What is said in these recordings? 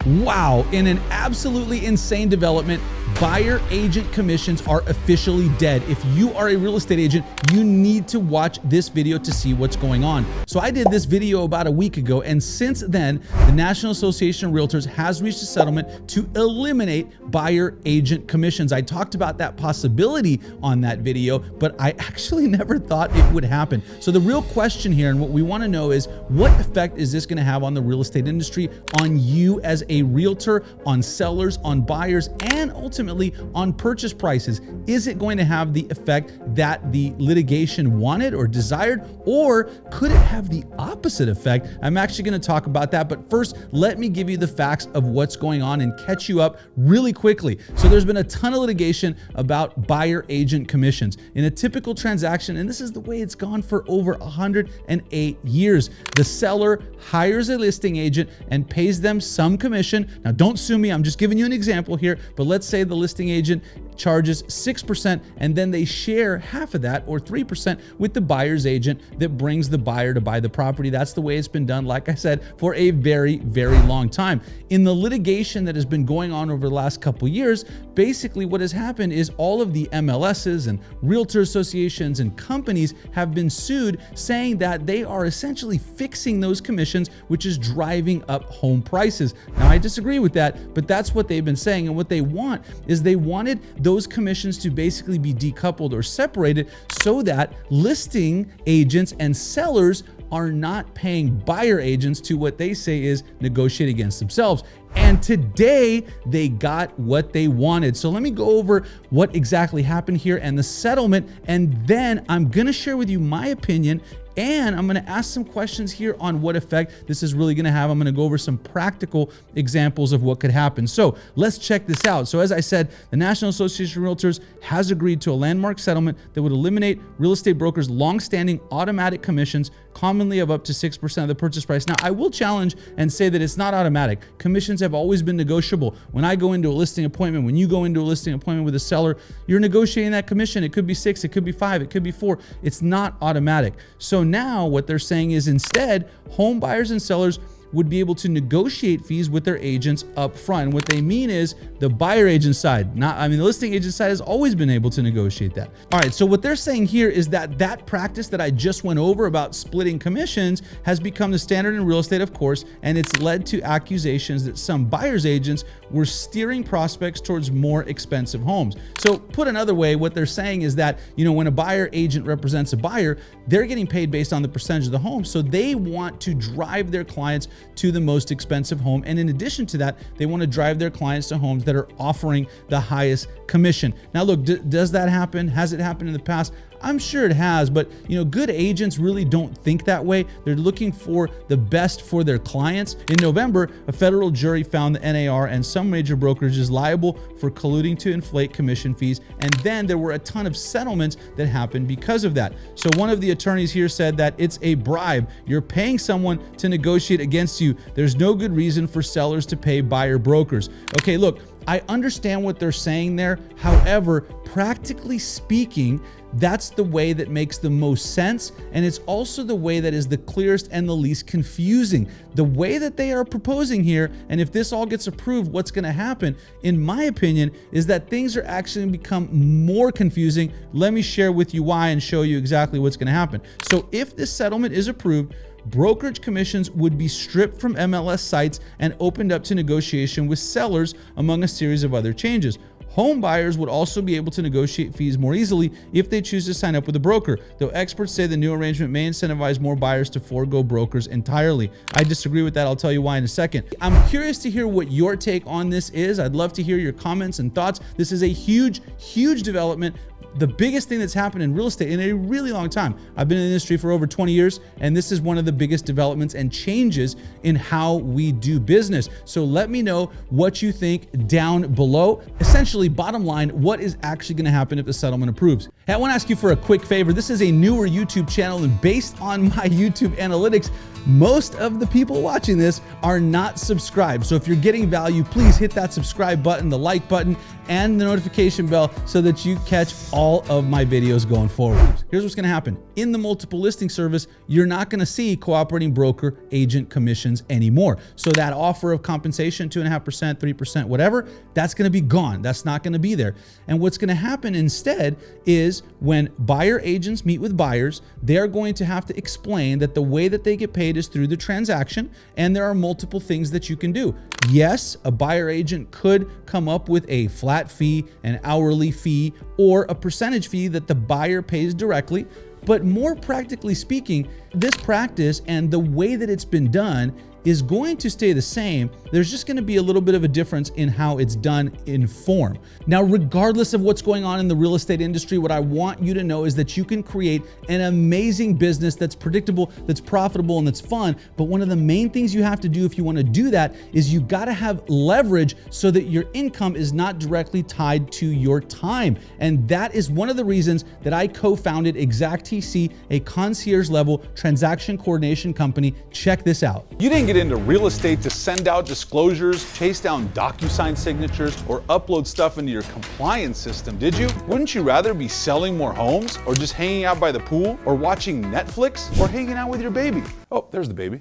Wow, in an absolutely insane development, buyer agent commissions are officially dead. If you are a real estate agent, you need to watch this video to see what's going on. So I did this video about a week ago, and since then, the National Association of Realtors has reached a settlement to eliminate buyer agent commissions. I talked about that possibility on that video, but I actually never thought it would happen. So the real question here, and what we want to know, is what effect is this going to have on the real estate industry, on you as a realtor, on sellers, on buyers, and ultimately on purchase prices? Is it going to have the effect that the litigation wanted or desired, or could it have the opposite effect? I'm actually going to talk about that, but first, let me give you the facts of what's going on and catch you up really quickly. So there's been a ton of litigation about buyer agent commissions. In a typical transaction, and this is the way it's gone for over 108 years, the seller hires a listing agent and pays them some commission. Now, don't sue me, I'm just giving you an example here, but let's say the listing agent charges 6%, and then they share half of that, or 3%, with the buyer's agent that brings the buyer to buy the property. That's the way it's been done, like I said, for a very, very long time. In the litigation that has been going on over the last couple years, basically what has happened is all of the MLSs and realtor associations and companies have been sued, saying that they are essentially fixing those commissions, which is driving up home prices. Now, I disagree with that, but that's what they've been saying. And what they want is they wanted those commissions to basically be decoupled or separated so that listing agents and sellers are not paying buyer agents to what they say is negotiate against themselves. And today they got what they wanted. So let me go over what exactly happened here and the settlement, and then I'm gonna share with you my opinion, and I'm gonna ask some questions here on what effect this is really gonna have. I'm gonna go over some practical examples of what could happen. So let's check this out. So as I said, the National Association of Realtors has agreed to a landmark settlement that would eliminate real estate brokers' long-standing automatic commissions, commonly of up to 6% of the purchase price. Now, I will challenge and say that it's not automatic. Commissions have always been negotiable. When I go into a listing appointment, when you go into a listing appointment with a seller, you're negotiating that commission. It could be 6, it could be 5, it could be 4. It's not automatic. So now what they're saying is instead, home buyers and sellers would be able to negotiate fees with their agents up front. And what they mean is the buyer agent side, the listing agent side has always been able to negotiate that. All right, so what they're saying here is that that practice that I just went over about splitting commissions has become the standard in real estate, of course, and it's led to accusations that some buyers agents were steering prospects towards more expensive homes. So put another way, what they're saying is that, when a buyer agent represents a buyer, they're getting paid based on the percentage of the home. So they want to drive their clients to the most expensive home. And in addition to that, they want to drive their clients to homes that are offering the highest commission. Now, look, does that happen? Has it happened in the past? I'm sure it has, but good agents really don't think that way. They're looking for the best for their clients. In November, a federal jury found the NAR and some major brokerages liable for colluding to inflate commission fees, and then there were a ton of settlements that happened because of that. So one of the attorneys here said that it's a bribe. You're paying someone to negotiate against you. There's no good reason for sellers to pay buyer brokers. Okay, look, I understand what they're saying there. However, practically speaking, that's the way that makes the most sense, and it's also the way that is the clearest and the least confusing. The way that they are proposing here, and if this all gets approved, what's going to happen, in my opinion, is that things are actually going to become more confusing. Let me share with you why and show you exactly what's going to happen. So if this settlement is approved, brokerage commissions would be stripped from MLS sites and opened up to negotiation with sellers, among a series of other changes. Home buyers would also be able to negotiate fees more easily if they choose to sign up with a broker, though experts say the new arrangement may incentivize more buyers to forego brokers entirely. I disagree with that. I'll tell you why in a second. I'm curious to hear what your take on this is. I'd love to hear your comments and thoughts. This is a huge, huge development. The biggest thing that's happened in real estate in a really long time. I've been in the industry for over 20 years, and this is one of the biggest developments and changes in how we do business. So let me know what you think down below. Essentially, bottom line, what is actually going to happen if the settlement approves? Hey, I want to ask you for a quick favor. This is a newer YouTube channel, and based on my YouTube analytics, most of the people watching this are not subscribed. So if you're getting value, please hit that subscribe button, the like button, and the notification bell so that you catch all all of my videos going forward. Here's what's gonna happen. In the multiple listing service, you're not gonna see cooperating broker agent commissions anymore. So that offer of compensation, 2.5%, 3%, whatever, that's gonna be gone. That's not gonna be there. And what's gonna happen instead is when buyer agents meet with buyers, they're going to have to explain that the way that they get paid is through the transaction, and there are multiple things that you can do. Yes, a buyer agent could come up with a flat fee, an hourly fee, or a percentage fee that the buyer pays directly. But more practically speaking, this practice and the way that it's been done is going to stay the same. There's just gonna be a little bit of a difference in how it's done in form. Now, regardless of what's going on in the real estate industry, what I want you to know is that you can create an amazing business that's predictable, that's profitable, and that's fun. But one of the main things you have to do if you wanna do that is you gotta have leverage so that your income is not directly tied to your time. And that is one of the reasons that I co-founded ExactTC, a concierge level transaction coordination company. Check this out. You didn't get into real estate to send out disclosures, chase down DocuSign signatures, or upload stuff into your compliance system, did you? Wouldn't you rather be selling more homes, or just hanging out by the pool, or watching Netflix, or hanging out with your baby? Oh, there's the baby.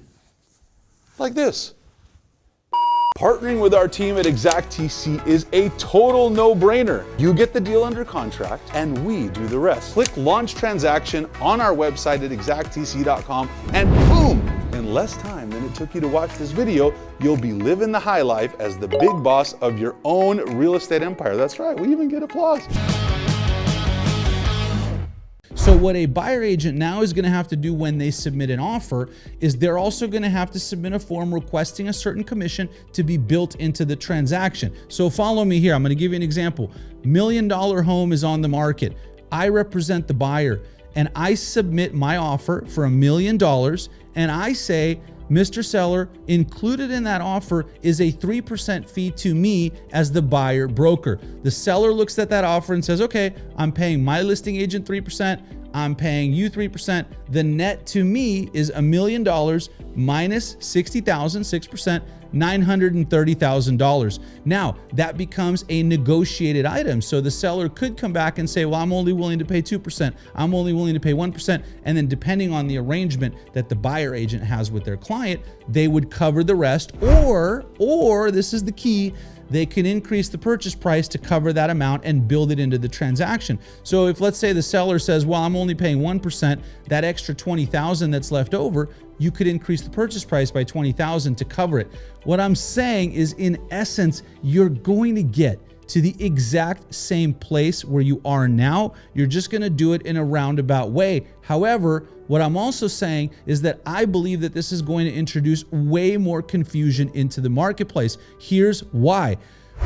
Like this. Partnering with our team at ExactTC is a total no-brainer. You get the deal under contract, and we do the rest. Click Launch Transaction on our website at exacttc.com, and boom! In less time than it took you to watch this video, you'll be living the high life as the big boss of your own real estate empire. That's right, we even get applause. So what a buyer agent now is gonna have to do when they submit an offer is they're also gonna have to submit a form requesting a certain commission to be built into the transaction. So follow me here, I'm gonna give you an example. $1 million home is on the market. I represent the buyer and I submit my offer for $1 million and I say, Mr. Seller, included in that offer is a 3% fee to me as the buyer broker. The seller looks at that offer and says, okay, I'm paying my listing agent 3%, I'm paying you 3%. The net to me is $1 million minus $60,000, 6%, $930,000. Now, that becomes a negotiated item. So the seller could come back and say, well, I'm only willing to pay 2%. I'm only willing to pay 1%. And then depending on the arrangement that the buyer agent has with their client, they would cover the rest, or this is the key, they can increase the purchase price to cover that amount and build it into the transaction. So if, let's say, the seller says, well, I'm only paying 1%, that extra $20,000 that's left over, you could increase the purchase price by $20,000 to cover it. What I'm saying is, in essence, you're going to get to the exact same place where you are now. You're just gonna do it in a roundabout way. However, what I'm also saying is that I believe that this is going to introduce way more confusion into the marketplace. Here's why.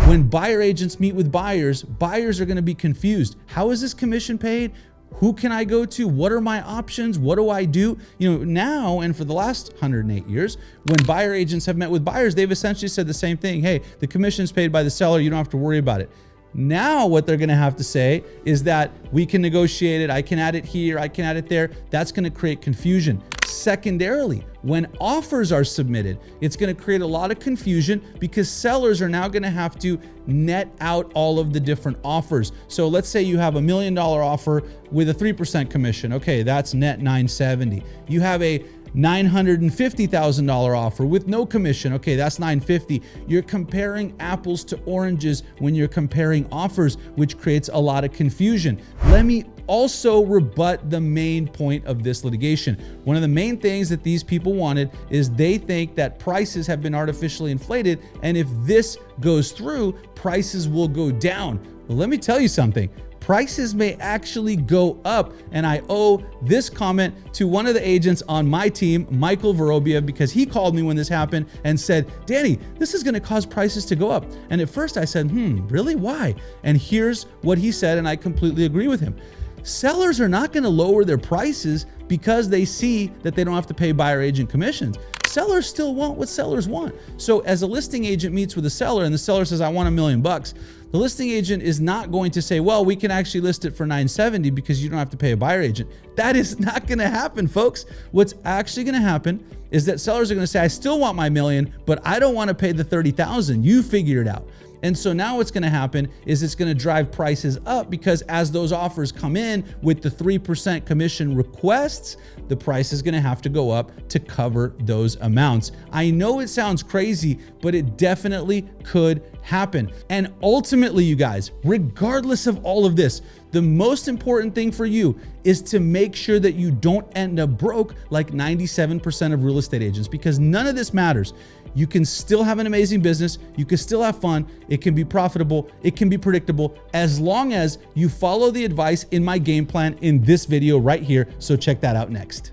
When buyer agents meet with buyers, buyers are gonna be confused. How is this commission paid? Who can I go to? What are my options? What do I do? You know, now and for the last 108 years, when buyer agents have met with buyers, they've essentially said the same thing. Hey, the commission is paid by the seller. You don't have to worry about it. Now what they're gonna have to say is that we can negotiate it. I can add it here. I can add it there. That's gonna create confusion. Secondarily, when offers are submitted, it's gonna create a lot of confusion because sellers are now gonna have to net out all of the different offers. So let's say you have $1 million offer with a 3% commission. Okay, that's net $970. You have a $950,000 offer with no commission. Okay, that's $950. You're comparing apples to oranges when you're comparing offers, which creates a lot of confusion. Let me also rebut the main point of this litigation. One of the main things that these people wanted is they think that prices have been artificially inflated, and if this goes through, prices will go down. Well, let me tell you something. Prices may actually go up, and I owe this comment to one of the agents on my team, Michael Verobia, because he called me when this happened and said, Danny, this is gonna cause prices to go up. And at first I said, really, why? And here's what he said, and I completely agree with him. Sellers are not gonna lower their prices because they see that they don't have to pay buyer agent commissions. Sellers still want what sellers want. So as a listing agent meets with a seller and the seller says, I want $1 million, the listing agent is not going to say, well, we can actually list it for $970 because you don't have to pay a buyer agent. That is not gonna happen, folks. What's actually gonna happen is that sellers are gonna say, I still want my $1 million, but I don't wanna pay the $30,000. You figure it out. And so now what's gonna happen is it's gonna drive prices up, because as those offers come in with the 3% commission requests, the price is gonna have to go up to cover those amounts. I know it sounds crazy, but it definitely could happen. And ultimately, you guys, regardless of all of this, the most important thing for you is to make sure that you don't end up broke like 97% of real estate agents, because none of this matters. You can still have an amazing business. You can still have fun. It can be profitable. It can be predictable, as long as you follow the advice in my game plan in this video right here. So check that out next.